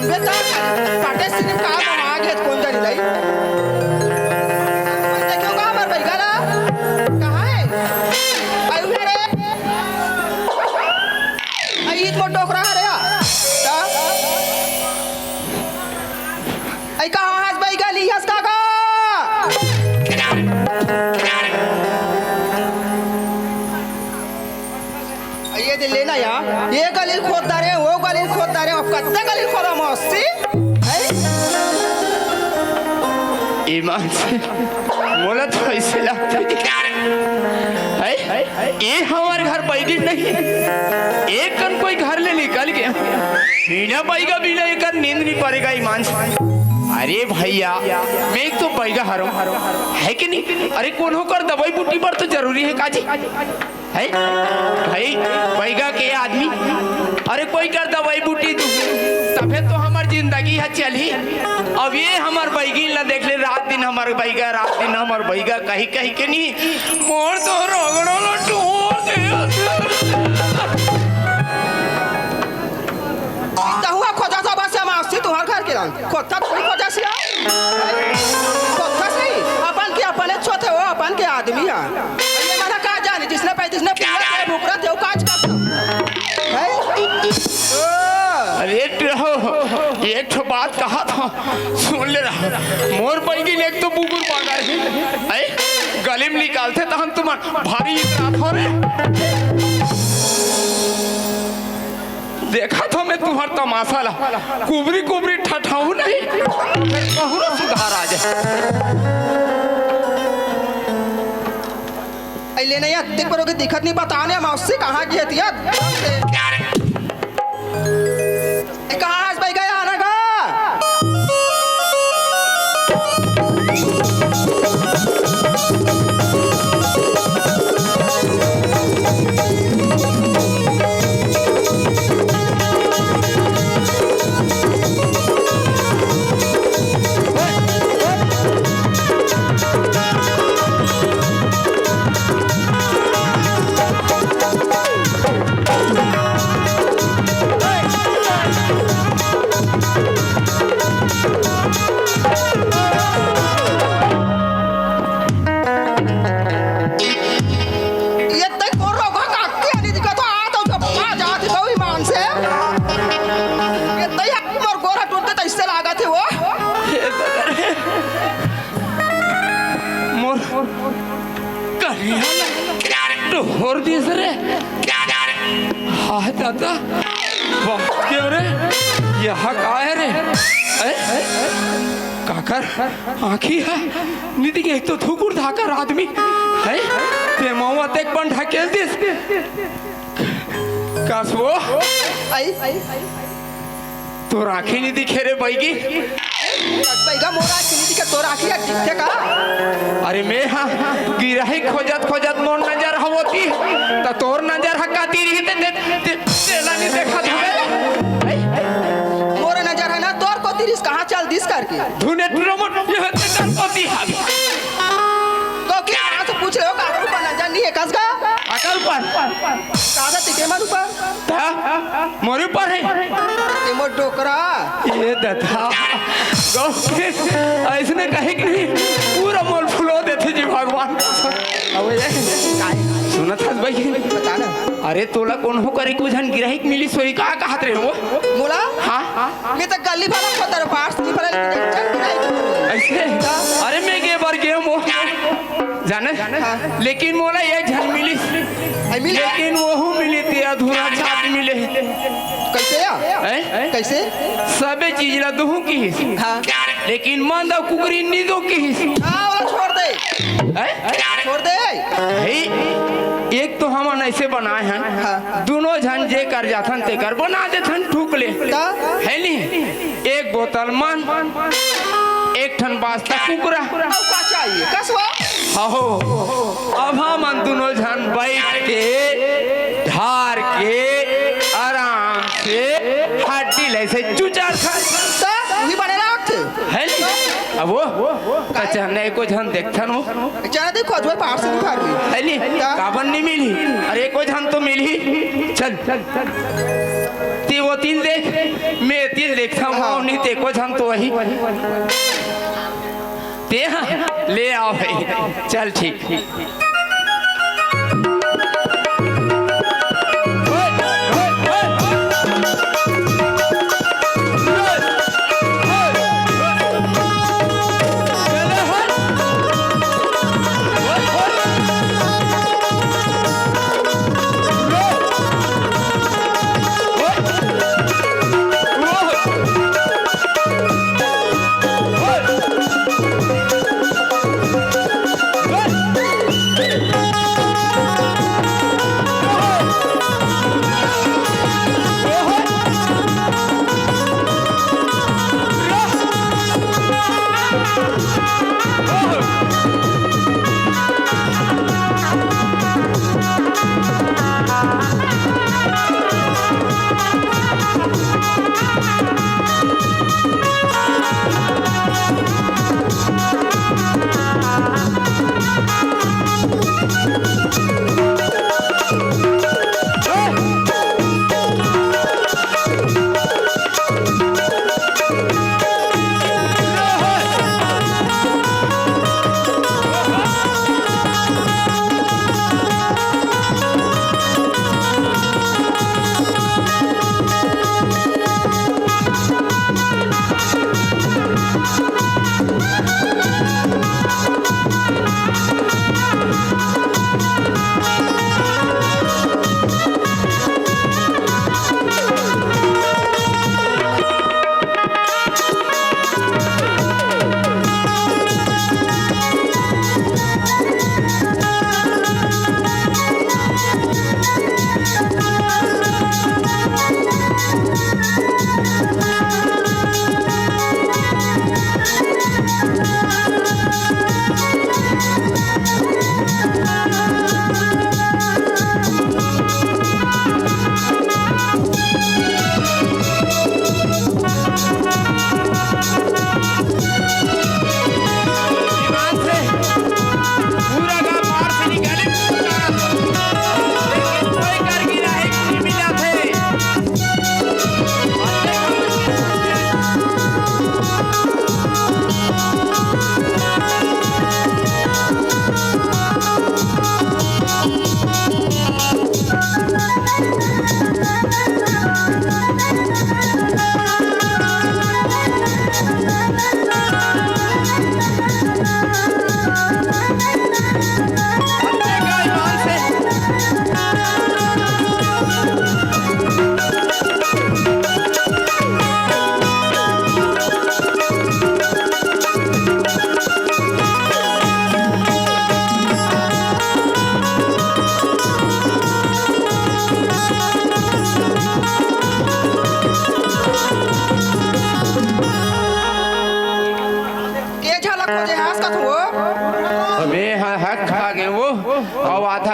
बेटा पाटे सिने का मागे कोण तरी नाही देखो का मर भाई गाला कहां है आयु रे आई इत को टोकरा रे का आई कहां हस भाई गाली हस काका ये दे लेना यार ये गली खोदता रे वो गली खोदता रे अब कत्ते गली खोदा मस्ती है ईमान से मोला तो ऐसे लगता है ये हमारे घर बैगी नहीं एक कन कोई घर ले निकल गया बिना बैगा बिना एक नींद नहीं पड़ेगा ईमान से अरे भैया मैं एक तो बैगा हरूँ है कि नहीं अरे कौन होकर दवाई बूटी पर तो जरूरी है काजी है भाई बैगा के आदमी अरे कोई कर दवाई बूटी तबे तो हमार जिंदगी है चली अब ये हमार बैगी ना देख ले रात दिन हमार बैगा रात दिन हमार बैगा कहीं कहीं के नहीं मोर तो रोगड़ो लो टूट हुआ खोजा सब से मास्ती तुम्हार घर के रंग खोता कोई खोजा से खोता सही अपन के अपने छोटे हो अपन के आदमी है ये मना का जाने जिसने पे जिसने पूरा के भूखरा देव काज कर है अरे एक तो बात कहा था सुन ले रहा मोर बैगी ने एक तो बुकुर मांगा है गले में निकालते तो हम तुम्हार भारी इतना था रे देखा था मैं तुम्हार तमाशा ला कुबरी कुबरी ठठाऊ नहीं कहूँ सुधार आ जाए ले नहीं अत्ते पर के दिखत नहीं बताने मौसी कहाँ की है कहाँ भाई गया आना का और दिस रे हाँ दादा क्यों रे यहाँ का है रे काकर आँखी है निधि के एक तो थूकुर धाकर आदमी है ते मौआ तेक बन ढकेल दिस कासवो आई तो राखी निधि खेरे बैगी बैगा मोरा किनी के तो राखी दिखे का अरे मैं हाँ गिराही खोजत खोजत मोर नजर हवती त तोर नजर हकाती रही तेला नहीं देखा धुने मोर नजर है ना तोर को तिरिस कहाँ चल दिस करके धुने ट्रोमट ये ते कर कोती हावी तो क्या तो पूछ रहे हो का ऊपर नजर नहीं है कस का अकल पर कादा तिके मार ऊपर ता मोर ऊपर है ये मोर डोकरा ये दथा गो ऐसने कहे कि नहीं पूरा मोल फुलो देते जी भगवान अब ये सुना था भाई बता ना अरे तोला कौन हो करे कुछ हन गिराही मिली सोई का कहत रहे हो मोला हाँ मैं तो गली वाला खोतर पास नहीं पड़ा ऐसे अरे मैं के बार गया मो जाने लेकिन मोला ये झन मिली लेकिन वो मिली थी अधूरा छाप मिले कैसे या कैसे सबे चीज ला दूं की हाँ लेकिन मंदा कुकरी नींदों की हाँ वाला छोड़ दे छोड़ दे एक तो हम ऐसे बनाए हैं दोनों झन जे कर जाथन ते कर बना देथन ठूक ले है नहीं एक बोतल मन एक ठन बास्ता कुकरा का चाहिए कसवा हो अब हम दोनों झन बैठ के धार के आराम से हड्डी ले चुचार खा वही बने ना है नहीं अब वो अच्छा हमने एको झन देखथन हो जाना देखो जो पास से दिखा रही है नहीं काबन नहीं मिली अरे एको झन तो मिली चल ती वो मोतिल देख मैं तिल देखता हूँ नहीं ते को झम तो वही ते हाँ ले आओ भाई चल ठीक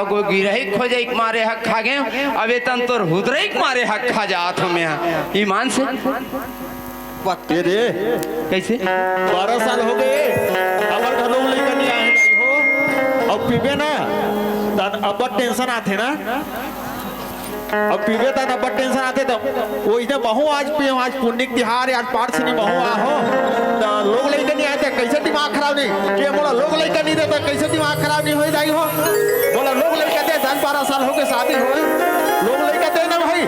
को गिरही खोजे मारे हक खा गए अबे तन तोर हुदरई मारे हक खा जात हम यहाँ ईमान से ये दे कैसे 12 साल हो गए अबर घर लोग लेकर नहीं आए हो अब पीबे ना तन अब टेंशन आते ना अब पीबे तन अब टेंशन आते तो वो इधर बहु आज पे आज पुण्य तिहार आज पाठ से नहीं बहु आहो तो लोग लेकर नहीं आते कैसे दिमाग खराब नहीं के बोला लोग लेकर नहीं देता कैसे दिमाग खराब नहीं हो जाई हो बोला लोग लेकर दे 10-12 साल हो गए शादी हो लोग लेकर दे ना भाई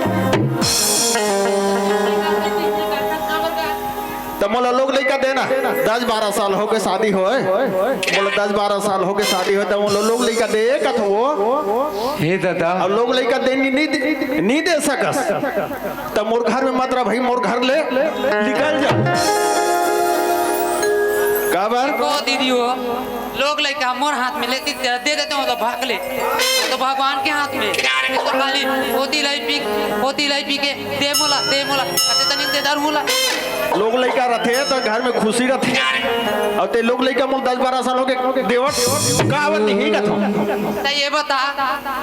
तो मोला लोग लेकर देना 10-12 साल हो के शादी हो बोला 10-12 साल हो के शादी हो तो मोला लोग लेकर दे कथ वो हे दादा अब लोग लेकर दे नहीं दे सकस तो मोर घर में मत रह भाई मोर घर ले निकल जा काबर को दीदी हो लोग लेके मोर हाथ में लेती दे देते हो तो भाग ले तो भगवान के हाथ में तो खाली होती लाई पी के दे मोला कहते तनिक दे दारू मोला लोग लेकर रथे तो घर में खुशी रथे और ते लोग लेकर मोर 10-12 साल हो के देवट काबर नहीं कथो तो ये बता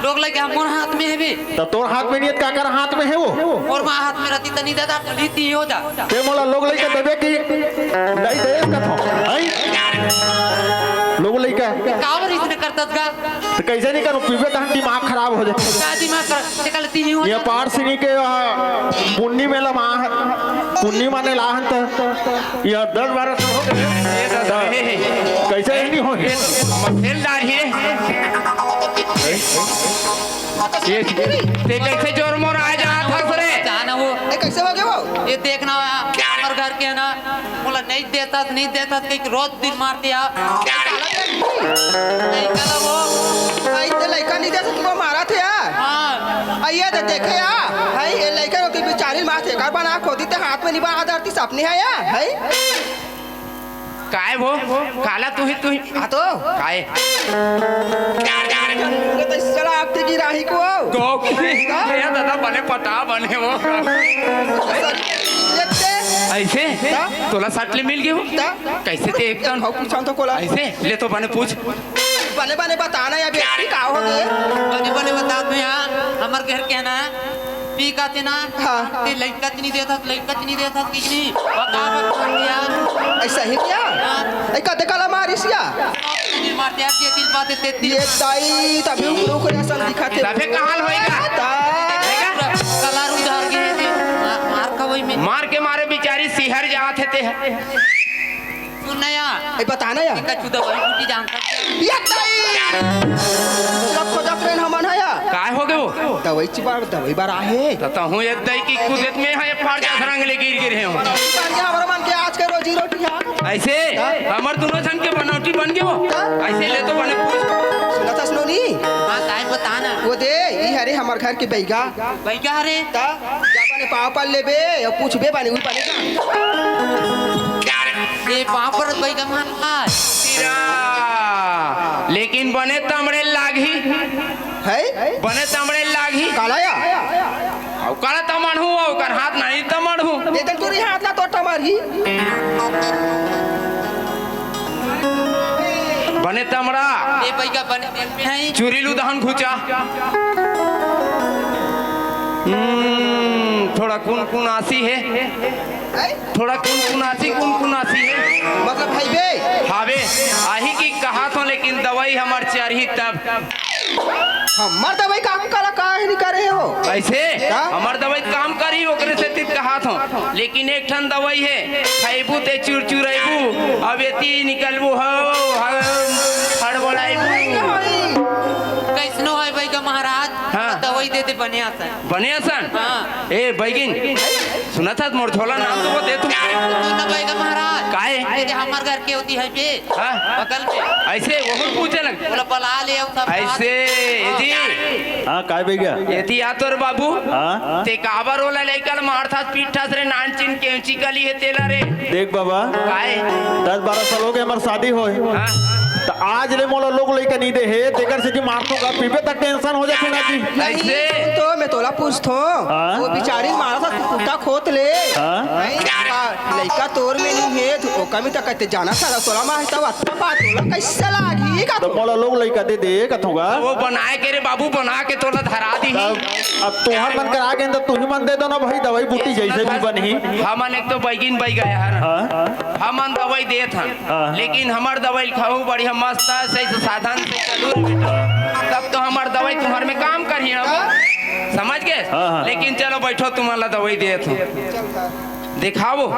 लोग लेके मोर हाथ में है भी तो तोर हाथ में नहीं का कर हाथ में है वो और मां हाथ में रहती तनी दादा रीति हो जा ते मोला लोग लेकर देवे की नहीं दे कथो आई लोग लेकर कावर इसने करतस का तो कैसे नहीं करूँ पीबे तो दिमाग खराब हो जाए का दिमाग कर ते कल तीन हो ये पार सिनी के पुन्नी में लमा पुन्नी माने लाहन तो ये 10-12 साल हो गए कैसे नहीं हो मफेलदार ही ये ते कैसे जोर मोर आ जा था रे जाना वो ए कैसे हो गए वो ये देखना हमारे घर के है ना बोला नहीं देता कहीं रोज दिन मारते या नहीं कला वो भाई ते लड़का नहीं दे सकती वो मारा थे यार हाँ आइए दे देखे यार भाई ये लड़का की बेचारी माँ थे घर बना खोदी ते हाथ में निभा आदरती सपने है यार भाई काय वो काला तू ही आ तो काय ये तो चला आपकी की राही को गो या दादा बने पटा बने वो देखते ऐसे ता? तोला साटले मिल गए हो ता? कैसे ते एक टन भाव पूछा तो कोला ऐसे ले तो बने पूछ बने बने बताना या व्यक्ति का हो गए बने बने बता दो यहाँ हमारे घर के है ना पी का थे ना हाँ। ते लड़का नहीं देता किसी बता दिया ऐसा ही क्या हाँ। ऐ कदे काला मारिस या दिन मारते आप ये दिल बातें तेती ये दाई तभी उनको करे सन दिखाते तबे कहाल होएगा कलर उधार के थे मार का वही में मार के मारे बेचारी सिहर जाते थे सुन नया ऐ बताना या इनका चुदा वही बूटी जानता ये दाई रखो जा ट्रेन हमन है या काय हो गए वो दवाई बार आहे तता हूँ एक दई की कुदरत में है फाड़ जा रंगले गिर हैं पान के हमारा मन के आज के रोजी रोटी है ऐसे हमार दोनों जन के बनावटी बन गए वो ऐसे ले तो बने पूछ सुना था सुनो नी हाँ ताई बताना वो दे ई हरे हमार घर के बैगा भाई क्या रे ता जापाने पाव पाल लेबे और पूछबे बानी उई पानी ये पापड़ भाई का मान आज लेकिन बने तमड़े लागी है बने तमड़े लागी काला या और काला तमड़ हूँ और कर हाथ नहीं तमड़ हूँ ये तू री हाथ ला तो टमारी बने तमड़ा ये भाई का बने में है चुरी लुधान खुचा थोड़ा कुनकुनासी है थोड़ा कुनकुनासी है मतलब भाई बे हावे आही की कहा तो लेकिन दवाई हमार चाहिए तब हमार दवाई काम काला काहे नहीं करे हो ऐसे का? हमार दवाई काम करी ओकरे से तित कहा था लेकिन एक ठन दवाई है खाइबू ते चुरचुराइबू अब एती निकलबू हो हड़बड़ाइबू कैसनो है भाई का महाराज हाँ। दवाई देते बने आता है बने असन हाँ। ए बैगिन सुना था मोर झोला नाम तो वो दे तू ना भाई का महाराज काहे? ये हमारे घर के होती है बे हाँ? बगल में ऐसे वो पूछे लग बोला बला ले आओ सब ऐसे जी हाँ काय बे गया एती आ तोर बाबू हाँ ते काबर ओला लेकर मारथा पीठा रे नानचिन केंची कली है तेला रे देख बाबा काय 10-12 साल हो गए हमार शादी होए हाँ? तो आज ले मोला लोग लेकर नहीं दे है तेकर से जी मारतो का पीबे तक टेंशन हो जाती ना जी ऐसे तो मैं तोला पूछतो हाँ? वो बेचारी मारा था कुत्ता खोत ले हाँ? नहीं, लड़का तोर में नहीं है तो कमी तक कहते जाना सारा तोला मार तब अच्छा बात तोला कैसे लागी का तो मोला लोग लेकर दे दे कथोगा वो बनाए के रे बाबू बना के तोला धरा दी अब तुहार मन करा के तो तू ही मन दे दो ना भाई दवाई बूटी जैसे भी बनी हमन एक तो बैगिन बह गया यार हाँ हमन दवाई देत हन हाँ। लेकिन हमार दवाई खाऊ बढ़िया मस्त है, सही से साधन से चलू रे बेटा तब तो हमार दवाई तुम्हार में काम करी समझ गए हाँ, हाँ। लेकिन चलो बैठो तुम्हारा दवाई देत हूँ दिखाओ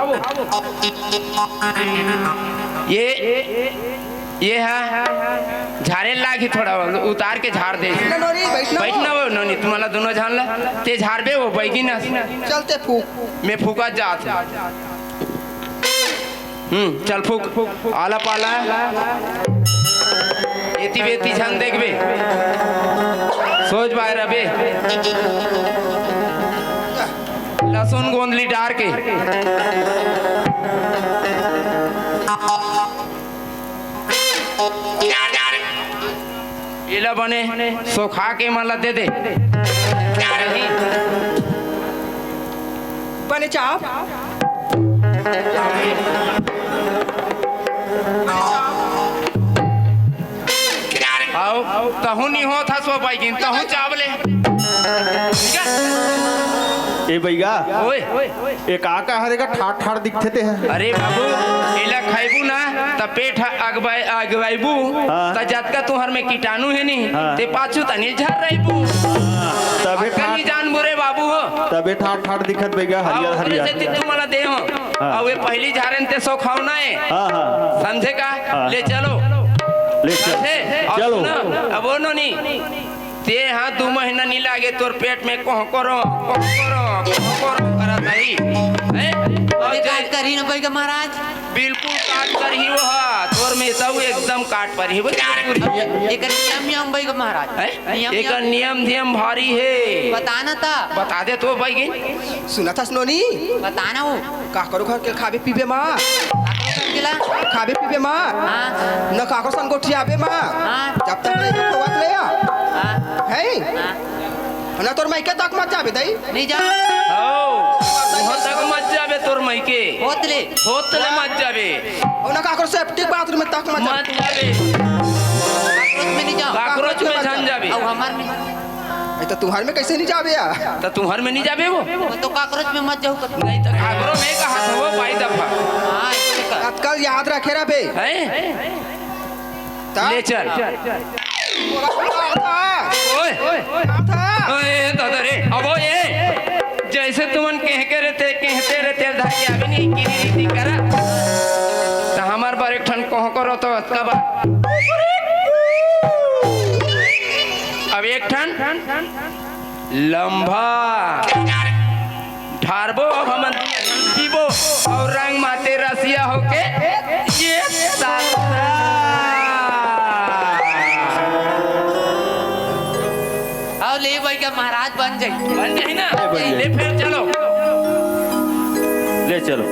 ये है झाड़े लागी थोड़ा उतार के झाड़ दे नोनी बैठना वो नोनी तुम्हारा दोनों झाड़ ला ते झाड़बे वो बैगी ना चलते फूक मैं फूका जात चल फूक आला पाला एती बेती झन देखबे सोच बाहर अबे लहसुन गोंदली डार के इला बने सोखा के मला दे दे बने चाप आओ तहु नहीं हो था सो बैगिन तहु चावले ठीक है ए भैया ओए ए का हरेगा ठाड़ ठाड़ दिखते थे हैं अरे बाबू एला खाइबू ना त पेट अगवाइबू हाँ। त जतका तुहर में कीटाणु है नी हाँ। ते पाछू तनी झर रहिबू तबे ठाड़ कनी जान बुरे बाबू हो तबे ठाड़ ठाड़ दिखत भैया हरियर और से हरियर तू मला दे हो हाँ। और ये पहली झारन ते सो खाओ ना है हाँ हाँ समझे का हाँ। ले चलो ले समझे और चलो सुनो, अब वो नो नी ते हाँ 2 महीना नहीं लागे तोर पेट में कहो करो करत नहीं हैं? और ये जे- काट करी न पड़ेगा महाराज बिल्कुल काट कर ही वो हा तोर में सब एकदम काट पर ही वो एक नियम नियम भाई का महाराज नियम एक नियम नियम नियम भारी है बताना था बता दे तो भाई सुना था सुनोनी बताना वो का करो घर के खाबे पीबे माँ किला खाबे पीबे माँ हाँ न काको संगोठी आबे माँ हाँ। जब तक नहीं खवात ले आ हाँ है हाँ ना तोर माइके तक मत जाबे दई नहीं जा वहाँ तक मत जाबे तोर मायके होतले होतले मत जाबे और ना काको सेफ्टी बाथरूम में तक मत मत जाबे काकरोच में नहीं जाओ काकरोच में जान जाबे अब हमार में ए तो तुम्हारे में कैसे नहीं जाबे आ तो तुम्हार में नहीं जाबे वो तो काकरोच में मत जाओ कर नहीं तो काकरो में कहा था वो पाई दफा हाँ ऐसे कर आजकल याद रखे रे बे हैं ता ले चल ओए ओए दादा रे अब वो ये जैसे तुमन कहते रहते धागे अभी नहीं की रीति करा तो हमार बार एक ठन कहो करो तो कब अब एक ठन लंबा ढारबो अब हम पीबो और रंग माते रसिया होके ये सारा अब ले भाई का महाराज बन जाए बन जाए ना ले फिर चलो ले चलो